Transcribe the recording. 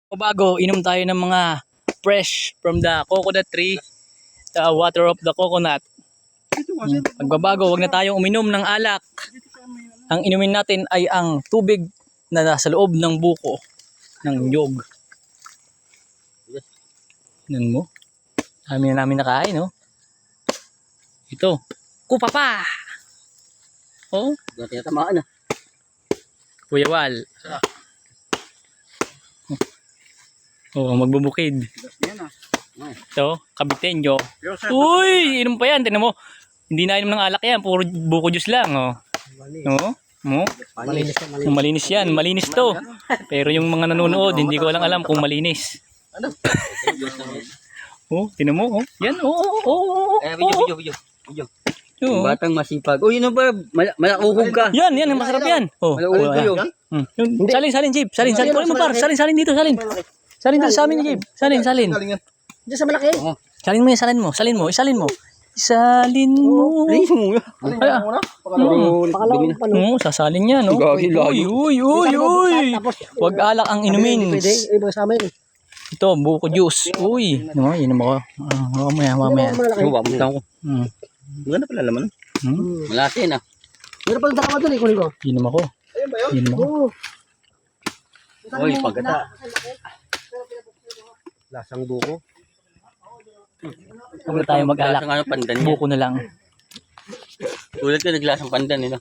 Bago, inom tayo ng mga fresh from the coconut tree, the water of the coconut. Pagbabago, wag na tayong uminom ng alak. Ang inumin natin ay ang tubig na nasa loob ng buko ng nyog. Tignan mo. Dami na namin nakain, no? Ito. Kupapa! Oh, Dati tamaan na. Kuya Wal. Oh, magbubukid. Ito, kabitenyo. Uy, inom pa yan. Tignan mo. Hindi na inom ng alak yan. Puro buko juice lang, oh. Oo. Mo? Malinis yan. Malinis to. Pero yung mga nanonood, hindi ko alam kung malinis. Oh, tignan mo, oh. Yan, oh. Video. Oo. Batang masipag. Oh, yun ba? Malakuhog ka. Yan, masarap yan. Oh, Malakuhog ko yun. Salin, Jeep. Salin. Kunin mo par. Salin dito, salin. Salin dito sa amin, Jeep. Salin. Diyan sa malaki. Salin mo yan, salin mo. Isalin mo. Ayos mo. Pakalawang pano. Oo, sasalin yan, no? Uy. Wag alak ang inumin. Pwede. Ay, mga sama yun. Ito, buko juice. Uy, no, inom ako. Mamaya. Ko. Maganda pala laman. Malasin ah. Meron pa takawa doon eh, kunin ko. Inom ako. Oo. Oy, pagkata. Lasang buko. Huwag na tayo mag-alak. Lasang ano pandan niya. Buko na lang. Tulad ka naglasang pandan eh no.